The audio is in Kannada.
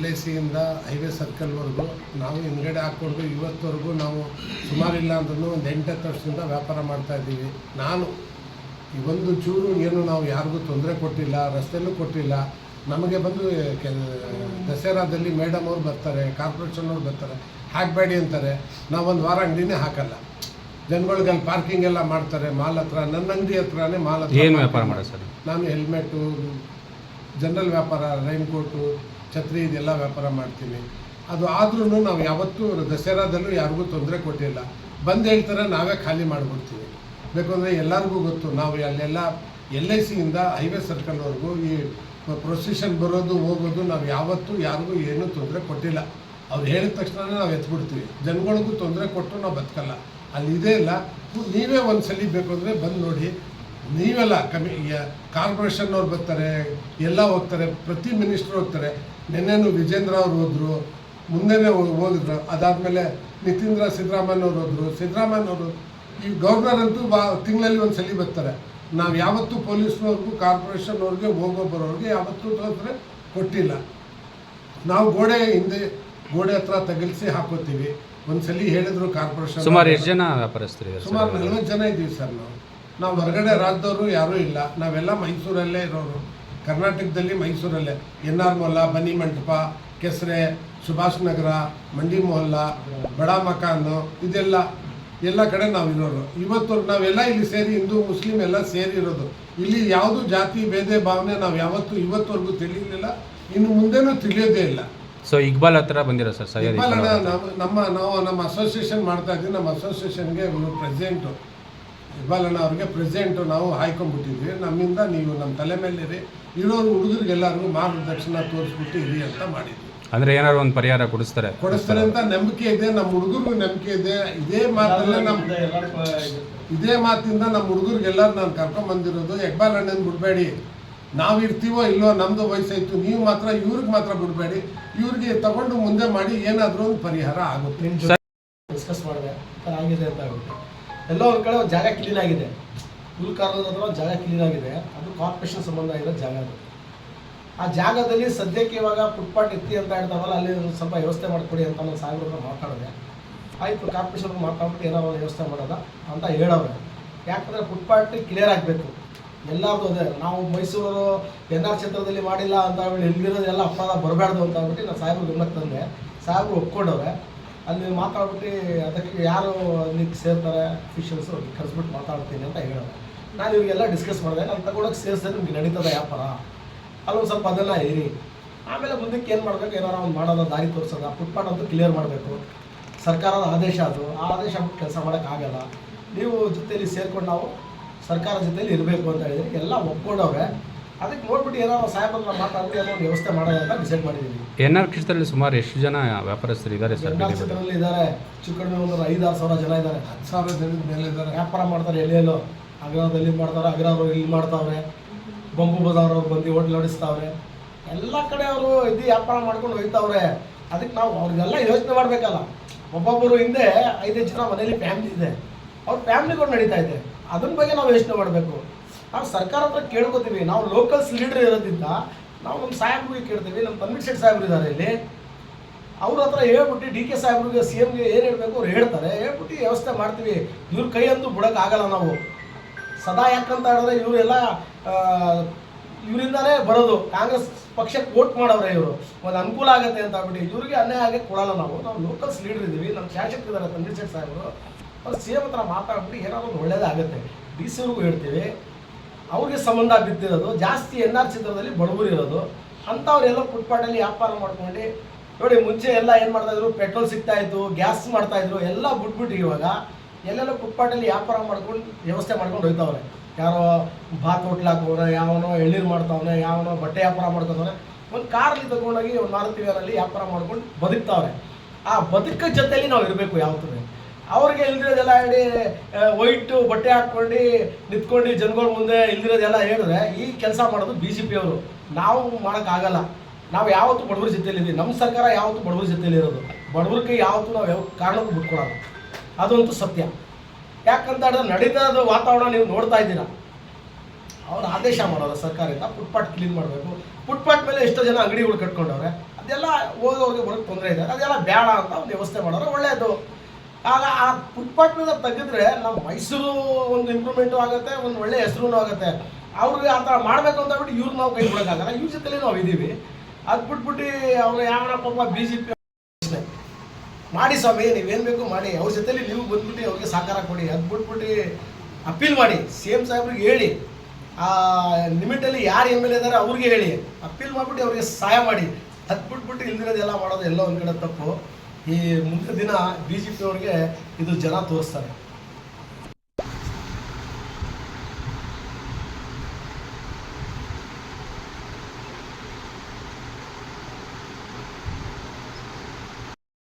LICಯಿಂದ ಹೈವೇ ಸರ್ಕಲ್ವರೆಗೂ ನಾವು ಹಿಂಗಡೆ ಹಾಕ್ಕೊಂಡು ಇವತ್ತವರೆಗೂ ನಾವು ಸುಮಾರಿಲ್ಲ ಅಂದ್ರೂ ಒಂದು 8-10 ವರ್ಷದಿಂದ ವ್ಯಾಪಾರ ಮಾಡ್ತಾಯಿದ್ದೀವಿ. ನಾನು ಈ ಒಂದು ಚೂರು ಏನು ನಾವು ಯಾರಿಗೂ ತೊಂದರೆ ಕೊಟ್ಟಿಲ್ಲ, ರಸ್ತೆಯಲ್ಲೂ ಕೊಟ್ಟಿಲ್ಲ. ನಮಗೆ ಬಂದು ದಸರಾದಲ್ಲಿ ಮೇಡಮ್ ಅವ್ರು ಬರ್ತಾರೆ, ಕಾರ್ಪೊರೇಷನ್ ಅವ್ರು ಬರ್ತಾರೆ, ಹಾಕಬೇಡಿ ಅಂತಾರೆ. ನಾವು ಒಂದು ವಾರ ಅಂಗಡಿನೇ ಹಾಕಲ್ಲ. ಜನಗಳಿಗೆ ಅಲ್ಲಿ ಪಾರ್ಕಿಂಗ್ ಎಲ್ಲ ಮಾಡ್ತಾರೆ ಮಾಲ್ ಹತ್ರ. ನನ್ನ ಅಂಗಡಿ ಹತ್ರನೇ ಮಾಲ್ ಹತ್ರ ಏನು ವ್ಯಾಪಾರ ಮಾಡೋದು ಸರ್? ನಾನು ಹೆಲ್ಮೆಟು, ಜನರಲ್ ವ್ಯಾಪಾರ, ರೈನ್ ಕೋಟು, ಛತ್ರಿ ಇದೆಲ್ಲ ವ್ಯಾಪಾರ ಮಾಡ್ತೀನಿ. ಅದು ಆದ್ರೂ ನಾವು ಯಾವತ್ತೂ ದಸರಾದಲ್ಲೂ ಯಾರಿಗೂ ತೊಂದರೆ ಕೊಟ್ಟಿಲ್ಲ. ಬಂದು ಹೇಳ್ತಾರೆ, ನಾವೇ ಖಾಲಿ ಮಾಡಿಬಿಡ್ತೀವಿ. ಬೇಕಂದರೆ ಎಲ್ಲರಿಗೂ ಗೊತ್ತು, ನಾವು ಅಲ್ಲೆಲ್ಲ LICಯಿಂದ ಹೈವೇ ಸರ್ಕಲ್ವರೆಗೂ ಈ ಪ್ರೊಸೆಷನ್ ಬರೋದು ಹೋಗೋದು ನಾವು ಯಾವತ್ತೂ ಯಾರಿಗೂ ಏನೂ ತೊಂದರೆ ಕೊಟ್ಟಿಲ್ಲ. ಅವ್ರು ಹೇಳಿದ ತಕ್ಷಣ ನಾವು ಎತ್ಬಿಡ್ತೀವಿ. ಜನಗಳಿಗೂ ತೊಂದರೆ ಕೊಟ್ಟು ನಾವು ಬದುಕಲ್ಲ. ಅಲ್ಲಿ ಇದೇ ಇಲ್ಲ. ನೀವೇ ಒಂದು ಸಲ ಬೇಕು ಅಂದರೆ ಬಂದು ನೋಡಿ. ನೀವೆಲ್ಲ ಕಾರ್ಪೊರೇಷನ್ನವ್ರು ಬರ್ತಾರೆ, ಎಲ್ಲ ಹೋಗ್ತಾರೆ, ಪ್ರತಿ ಮಿನಿಸ್ಟ್ರು ಹೋಗ್ತಾರೆ. ನಿನ್ನೆನೂ ವಿಜೇಂದ್ರ ಅವ್ರು ಹೋದರು, ಮುಂದೆನೇ ಹೋಗಿದ್ರು. ಅದಾದಮೇಲೆ ನಿತೀಂದ್ರ ಸಿದ್ದರಾಮಯ್ಯವ್ರು ಹೋದರು. ಸಿದ್ದರಾಮಯ್ಯವ್ರು ಈ ಗೌರ್ನರ್ ಅಂತೂ ತಿಂಗಳಲ್ಲಿ ಒಂದು ಸಲ ಬರ್ತಾರೆ. ನಾವು ಯಾವತ್ತೂ ಪೊಲೀಸ್ನವ್ರಿಗೂ ಕಾರ್ಪೊರೇಷನ್ನವ್ರಿಗೆ ಹೋಗೋ ಬರೋರಿಗೆ ಯಾವತ್ತೂ ತೊಂದರೆ ಕೊಟ್ಟಿಲ್ಲ. ನಾವು ಗೋಡೆ ಹತ್ರ ತಗಲಿಸಿ ಹಾಕೋತೀವಿ. ಒಂದ್ಸಲ ಹೇಳಿದ್ರು ಕಾರ್ಪೊರೇಷನ್. ಸುಮಾರು ಎಷ್ಟು ಜನ ವ್ಯಾಪಾರಸ್ಥರು? ಸುಮಾರು 40 ಜನ ಇದ್ದೀವಿ ಸರ್. ನಾವು ಹೊರಗಡೆ ರಾಜ್ಯದವರು ಯಾರೂ ಇಲ್ಲ. ನಾವೆಲ್ಲ ಮೈಸೂರಲ್ಲೇ ಇರೋರು. ಕರ್ನಾಟಕದಲ್ಲಿ ಮೈಸೂರಲ್ಲೇ NR ಮೊಹಲ್ಲಾ, ಬನ್ನಿ ಮಂಟಪ, ಕೆಸರೆ, ಸುಭಾಷ್ ನಗರ, ಮಂಡಿ ಮೊಹಲ್ಲಾ, ಬಡ ಮಕಾನು, ಎಲ್ಲ ಕಡೆ ನಾವು ಇರೋರು. ಇವತ್ತವರೆಗೂ ನಾವೆಲ್ಲ ಇಲ್ಲಿ ಸೇರಿ ಹಿಂದೂ ಮುಸ್ಲಿಂ ಎಲ್ಲ ಸೇರಿರೋದು. ಇಲ್ಲಿ ಯಾವುದು ಜಾತಿ ಭೇದ ಭಾವನೆ ನಾವು ಯಾವತ್ತೂ ಇವತ್ತವರೆಗೂ ತಿಳಿಯಲಿಲ್ಲ, ಇನ್ನು ಮುಂದೆನೂ ತಿಳಿಯೋದೇ ಇಲ್ಲ. ಸೊ ಇಕ್ಬಾಲ್ ಹತ್ರ ಬಂದಿರೋ ಸರ್? ಇಕ್ಬಾಲ್ ಅಣ್ಣ ನಾವು ನಮ್ಮ ಅಸೋಸಿಯೇಷನ್ ಮಾಡ್ತಾ ಇದ್ವಿ. ನಮ್ಮ ಅಸೋಸಿಯೇಷನ್ಗೆ ಪ್ರೆಸಿಡೆಂಟು ಇಕ್ಬಾಲ್ ಅಣ್ಣ ಅವ್ರಿಗೆ ಪ್ರೆಸಿಡೆಂಟು ನಾವು ಹಾಯ್ಕೊಂಡ್ಬಿಟ್ಟಿದ್ವಿ. ನಮ್ಮಿಂದ ನೀವು ನಮ್ಮ ತಲೆ ಮೇಲೆ ಇರೋರು ಹುಡುಗರಿಗೆಲ್ಲರಿಗೂ ಮಾರ್ಗದರ್ಶನ ತೋರಿಸ್ಬಿಟ್ಟು ಇರಿ ಅಂತ ಮಾಡಿದ್ವಿ. ಅಂದರೆ ಏನಾದ್ರು ಒಂದು ಪರಿಹಾರ ಕೊಡಿಸ್ತಾರೆ ಅಂತ ನಂಬಿಕೆ ಇದೆ. ನಮ್ಮ ಹುಡುಗರಿಗೂ ನಂಬಿಕೆ ಇದೆ. ಇದೇ ಮಾತಿಂದ ನಮ್ಮ ಹುಡುಗರಿಗೆಲ್ಲರೂ ನಾನು ಕರ್ಕೊಂಡ್ಬಂದಿರೋದು. ಇಕ್ಬಾಲ್ ಅಣ್ಣನ ಬಿಡಬೇಡಿ, ನಾವು ಇರ್ತೀವೋ ಇಲ್ಲೋ, ನಮ್ಮದು ವಯಸ್ಸಾಯಿತು, ನೀವು ಮಾತ್ರ ಇವ್ರಿಗೆ ಮಾತ್ರ ಬಿಡಬೇಡಿ, ಇವ್ರಿಗೆ ತಗೊಂಡು ಮುಂದೆ ಮಾಡಿ ಏನಾದರೂ ಒಂದು ಪರಿಹಾರ ಆಗುತ್ತೆ. ಡಿಸ್ಕಸ್ ಮಾಡಿದೆ ಆಗಿದೆ ಅಂತ ಆಗುತ್ತೆ. ಎಲ್ಲೋ ಒಂದು ಕಡೆ ಒಂದು ಜಾಗ ಕ್ಲೀನ್ ಆಗಿದೆ, ಹುಲ್ಕಾರದ ಹತ್ರ ಒಂದು ಜಾಗ ಕ್ಲೀನ್ ಆಗಿದೆ. ಅದು ಕಾರ್ಪೊರೇಷನ್ ಸಂಬಂಧ ಇರೋ ಜಾಗ. ಅದು ಆ ಜಾಗದಲ್ಲಿ ಸದ್ಯಕ್ಕೆ ಇವಾಗ ಫುಟ್ಪಾತ್ ಎತ್ತಿ ಅಂತ ಹೇಳ್ತಾರಲ್ಲ, ಅಲ್ಲಿ ಸ್ವಲ್ಪ ವ್ಯವಸ್ಥೆ ಮಾಡಿಕೊಡಿ ಅಂತ ನಾನು ಸಾಹೇಬ್ರ ಮಾತಾಡಿದೆ. ಆಯಿತು, ಕಾರ್ಪೊರೇಷನ್ ಮಾತಾಡ್ಬಿಟ್ಟು ಏನೋ ಒಂದು ವ್ಯವಸ್ಥೆ ಮಾಡೋದ ಅಂತ ಹೇಳೋರು. ಯಾಕಂದರೆ ಫುಟ್ಪಾತ್ ಕ್ಲಿಯರ್ ಆಗಬೇಕು ಎಲ್ಲರದು. ಅದೇ ನಾವು ಮೈಸೂರು NR ಕ್ಷೇತ್ರದಲ್ಲಿ ಮಾಡಿಲ್ಲ ಅಂತ ಹೇಳಿ ಎಲ್ಲಿರೋದೆಲ್ಲ ಅಪರಾಧ ಬರಬಾರ್ದು ಅಂತ ಹೇಳ್ಬಿಟ್ಟು ನಾನು ಸಾಹೇಬ್ರು ಗಮನಕ್ಕೆ ತಂದೆ. ಸಾಹೇಬ್ರು ಒಪ್ಕೊಂಡವ್ರೆ. ಅಲ್ಲಿ ಮಾತಾಡ್ಬಿಟ್ಟು ಅದಕ್ಕೆ ಯಾರು ಅಲ್ಲಿಗೆ ಸೇರ್ತಾರೆ ಅಫಿಷಿಯಲ್ಸು ಅವ್ರಿಗೆ ಕರೆಸ್ಬಿಟ್ಟು ಮಾತಾಡ್ತೀನಿ ಅಂತ ಹೇಳೋರು. ನಾನು ಇವ್ರಿಗೆಲ್ಲ ಡಿಸ್ಕಸ್ ಮಾಡಿದೆ. ನಾನು ತಗೊಂಡೋಗಿ ಸೇರಿಸಿದ್ರೆ ನಿಮ್ಗೆ ನಡೀತದೆ ವ್ಯಾಪಾರ, ಅಲ್ಲೊಂದು ಸ್ವಲ್ಪ ಅದೆಲ್ಲ ಇರಿ. ಆಮೇಲೆ ಮುಂದಕ್ಕೆ ಏನು ಮಾಡಬೇಕು, ಏನಾರ ಒಂದು ಮಾಡೋದು, ದಾರಿ ತೋರಿಸೋದು. ಫುಟ್ಪಾತ್ ಅಂತೂ ಕ್ಲಿಯರ್ ಮಾಡಬೇಕು, ಸರ್ಕಾರದ ಆದೇಶ ಅದು. ಆ ಆದೇಶ ಕೆಲಸ ಮಾಡೋಕ್ಕಾಗಲ್ಲ. ನೀವು ಜೊತೆಯಲ್ಲಿ ಸೇರ್ಕೊಂಡು ನಾವು ಸರ್ಕಾರ ಜೊತೆಯಲ್ಲಿ ಇರಬೇಕು ಅಂತ ಹೇಳಿದ್ರೆ ಎಲ್ಲ ಒಪ್ಕೊಂಡವ್ರೆ. ಅದಕ್ಕೆ ನೋಡ್ಬಿಟ್ಟು ಏನೋ ಸಾಹೇಬ್ರನ್ನ ಮಾತಾಡ್ಬಿಟ್ಟು ಏನೋ ಒಂದು ವ್ಯವಸ್ಥೆ ಮಾಡೋದು ಅಂತ ಡಿಸೈಡ್ ಮಾಡಿದ್ದೀವಿ. NR ಕ್ಷೇತ್ರದಲ್ಲಿ ಸುಮಾರು ಎಷ್ಟು ಜನ ವ್ಯಾಪಾರಸ್ಥರು ಇದ್ದಾರೆ ಸರ್? NR ಕ್ಷೇತ್ರದಲ್ಲಿ ಇದ್ದಾರೆ, ಹೆಚ್ಚು ಕಡಿಮೆ ಒಂದು 5-6 ಸಾವಿರ ಜನ ಇದ್ದಾರೆ. 10,000 ಜನದ ಮೇಲೆ ಇದ್ದಾರೆ. ವ್ಯಾಪಾರ ಮಾಡ್ತಾರೆ. ಎಲ್ಲೆಲ್ಲೋ ಅಗ್ರದಲ್ಲಿ ಮಾಡ್ತಾರೆ, ಅಗ್ರವರು ಇಲ್ಲಿ ಮಾಡ್ತಾವ್ರೆ, ಬೊಂಬು ಬಜಾರವ್ರು ಬಂದು ಹೋಟ್ಲ್ ನಡೆಸ್ತಾವ್ರೆ. ಎಲ್ಲ ಕಡೆ ಅವರು ಇದು ವ್ಯಾಪಾರ ಮಾಡ್ಕೊಂಡು ಹೋಗ್ತಾವ್ರೆ. ಅದಕ್ಕೆ ನಾವು ಅವ್ರಿಗೆಲ್ಲ ಯೋಚನೆ ಮಾಡಬೇಕಲ್ಲ. ಒಬ್ಬೊಬ್ಬರು ಹಿಂದೆ 5 ಜನ ಮನೇಲಿ ಫ್ಯಾಮಿಲಿ ಇದೆ, ಅವ್ರ ಫ್ಯಾಮಿಲಿಗಳು ನಡೀತಾ ಇದೆ. ಅದ್ರ ಬಗ್ಗೆ ನಾವು ಯೋಚನೆ ಮಾಡಬೇಕು. ನಾವು ಸರ್ಕಾರ ಹತ್ರ ಕೇಳ್ಕೊತೀವಿ. ನಾವು ಲೋಕಲ್ಸ್ ಲೀಡರ್ ಇರೋದ್ರಿಂದ ನಾವು ನಮ್ಮ ಸಾಹೇಬ್ರಿಗೆ ಕೇಳ್ತೀವಿ. ನಮ್ಮ ತನ್ವೀರ್ ಶೆಟ್ಟಿ ಸಾಹೇಬ್ರು ಇದ್ದಾರೆ ಇಲ್ಲಿ, ಅವ್ರ ಹತ್ರ ಹೇಳ್ಬಿಟ್ಟು DK ಸಾಹೇಬ್ರಿಗೆ CMಗೆ ಏನು ಹೇಳಬೇಕು ಅವ್ರು ಹೇಳ್ತಾರೆ. ಹೇಳ್ಬಿಟ್ಟು ವ್ಯವಸ್ಥೆ ಮಾಡ್ತೀವಿ. ಇವ್ರ ಕೈ ಅಂತೂ ಬಿಡೋಕ್ಕಾಗಲ್ಲ ನಾವು ಸದಾ. ಯಾಕಂತ ಹೇಳಿದ್ರೆ ಇವರೆಲ್ಲ ಇವರಿಂದಾನೇ ಬರೋದು. ಕಾಂಗ್ರೆಸ್ ಪಕ್ಷಕ್ಕೆ ವೋಟ್ ಮಾಡೋರೆ ಇವರು, ಒಂದು ಅನುಕೂಲ ಆಗುತ್ತೆ ಅಂತ ಹೇಳ್ಬಿಟ್ಟು ಇವ್ರಿಗೆ ಅನ್ಯಾಯ ಆಗಕ್ಕೆ ಕೊಡಲ್ಲ ನಾವು. ಲೋಕಲ್ಸ್ ಲೀಡರ್ ಇದ್ದೀವಿ. ನಮ್ಮ ಶಾಸಕರಿದ್ದಾರೆ ತನ್ವೀರ್ ಶೆಟ್ಟಿ ಸಾಹೇಬರು, ಅವ್ರು CM ಹತ್ರ ಮಾತಾಡ್ಬಿಟ್ಟು ಏನಾದ್ರು ಒಂದು ಒಳ್ಳೇದಾಗುತ್ತೆ. DC ಅವ್ರಿಗೂ ಹೇಳ್ತೀವಿ. ಅವ್ರಿಗೆ ಸಂಬಂಧ ಬಿದ್ದಿರೋದು ಜಾಸ್ತಿ NR ಕ್ಷೇತ್ರದಲ್ಲಿ ಬಡವರು ಇರೋದು ಅಂಥವ್ರೆಲ್ಲ ಫುಟ್ಪಾಟಲ್ಲಿ ವ್ಯಾಪಾರ ಮಾಡ್ಕೊಂಡು ನೋಡಿ. ಮುಂಚೆ ಎಲ್ಲ ಏನು ಮಾಡ್ತಾಯಿದ್ರು, ಪೆಟ್ರೋಲ್ ಸಿಗ್ತಾಯಿತ್ತು, ಗ್ಯಾಸ್ ಮಾಡ್ತಾಯಿದ್ರು, ಎಲ್ಲ ಬಿಟ್ಬಿಟ್ಟು ಇವಾಗ ಎಲ್ಲೆಲ್ಲ ಫುಟ್ಪಾಟಲ್ಲಿ ವ್ಯಾಪಾರ ಮಾಡ್ಕೊಂಡು ವ್ಯವಸ್ಥೆ ಮಾಡ್ಕೊಂಡು ಹೋಗ್ತಾವ್ರೆ. ಯಾರೋ ಬಾತ್ ಹೋಟ್ಲ್ ಹಾಕೋರೆ, ಯಾವನೋ ಎಳ್ಳೀರು ಮಾಡ್ತಾವನೆ, ಯಾವನೋ ಬಟ್ಟೆ ವ್ಯಾಪಾರ ಮಾಡ್ಕೊತಾವನೆ. ಒಂದು ಕಾರಲ್ಲಿ ತಗೊಂಡೋಗಿ ಒಂದು ಮಾರುತಿ ಕಾರಲ್ಲಿ ವ್ಯಾಪಾರ ಮಾಡ್ಕೊಂಡು ಬದುಕ್ತಾವ್ರೆ. ಆ ಬದುಕ ಜೊತೆಯಲ್ಲಿ ನಾವು ಇರಬೇಕು ಯಾವತ್ತೂ. ಅವ್ರಿಗೆ ಇಲ್ದಿರೋದೆಲ್ಲ ಹೇಳಿ ವೈಟು ಬಟ್ಟೆ ಹಾಕ್ಕೊಂಡು ನಿಂತ್ಕೊಂಡು ಜನಗಳ ಮುಂದೆ ಇಲ್ದಿರೋದೆಲ್ಲ ಹೇಳಿದ್ರೆ ಈ ಕೆಲಸ ಮಾಡೋದು BJP ಅವರು. ನಾವು ಮಾಡೋಕ್ಕಾಗಲ್ಲ. ನಾವು ಯಾವತ್ತೂ ಬಡವ್ರ ಜೊತೆಯಲ್ಲಿದ್ದೀವಿ. ನಮ್ಮ ಸರ್ಕಾರ ಯಾವತ್ತೂ ಬಡವ್ರ ಜೊತೆಯಲ್ಲಿ ಇರೋದು. ಬಡವ್ರಿಗೆ ಯಾವತ್ತೂ ನಾವು ಯಾವ ಕಾರಣಕ್ಕೂ ಬಿಟ್ಕೊಡೋದು, ಅದಂತೂ ಸತ್ಯ. ಯಾಕಂತ ಹೇಳಿದ್ರೆ ನಡೀತಾ ಇರೋ ವಾತಾವರಣ ನೀವು ನೋಡ್ತಾ ಇದ್ದೀರಾ. ಅವ್ರು ಆದೇಶ ಮಾಡೋರು ಸರ್ಕಾರದಿಂದ ಫುಟ್ಪಾತ್ ಕ್ಲೀನ್ ಮಾಡಬೇಕು. ಫುಟ್ಪಾತ್ ಮೇಲೆ ಎಷ್ಟೋ ಜನ ಅಂಗಡಿಗಳು ಕಟ್ಕೊಂಡವ್ರೆ, ಅದೆಲ್ಲ ಹೋಗೋರಿಗೆ ಬರೋಕ್ಕೆ ತೊಂದರೆ ಇದೆ, ಅದೆಲ್ಲ ಬೇಡ ಅಂತ ಒಂದು ವ್ಯವಸ್ಥೆ ಮಾಡೋರು ಒಳ್ಳೆಯದು. ಆಗ ಆ ಫುಟ್ಪಾತ್ ಮೇಲೆ ತೆಗೆದ್ರೆ ನಮ್ಮ ಮೈಸೂರು ಒಂದು ಇಂಪ್ರೂವ್ಮೆಂಟು ಆಗುತ್ತೆ, ಒಂದು ಒಳ್ಳೆ ಹೆಸರು ಆಗುತ್ತೆ. ಅವ್ರಿಗೆ ಆ ಥರ ಮಾಡಬೇಕು ಅಂತ ಬಿಟ್ಟು ಇವ್ರು ನಾವು ಕೈ ಬಿಡೋಕ್ಕಾಗಲ್ಲ, ಇವ್ರ ಜೊತೆಲೇ ನಾವು ಇದ್ದೀವಿ. ಅದು ಬಿಟ್ಬಿಟ್ಟು ಅವನು ಯಾವ ಪಾಪ BJP ಮಾಡಿ ಸ್ವಾಮಿ, ನೀವೇನು ಬೇಕು ಮಾಡಿ, ಅವ್ರ ಜೊತೆಲಿ ನೀವು ಬಂದ್ಬಿಟ್ಟು ಅವ್ರಿಗೆ ಸಹಕಾರ ಕೊಡಿ. ಅದು ಬಿಟ್ಬಿಟ್ಟು ಅಪೀಲ್ ಮಾಡಿ, CM ಸಾಹೇಬ್ರಿಗೆ ಹೇಳಿ, ಆ ಲಿಮಿಟಲ್ಲಿ ಯಾರು MLA ಇದ್ದಾರೆ ಅವ್ರಿಗೆ ಹೇಳಿ, ಅಪೀಲ್ ಮಾಡಿಬಿಟ್ಟು ಅವ್ರಿಗೆ ಸಹಾಯ ಮಾಡಿ. ಅದು ಬಿಟ್ಬಿಟ್ಟು ಇಲ್ದಿರೋದೆಲ್ಲ ಮಾಡೋದು ಎಲ್ಲ ಒಂದು ಕಡೆ ತಪ್ಪು. ಈ ಮುಂದಿನ ದಿನ BJP ಅವ್ರಿಗೆ ಇದು ಜನ ತೋರಿಸ್ತಾರೆ.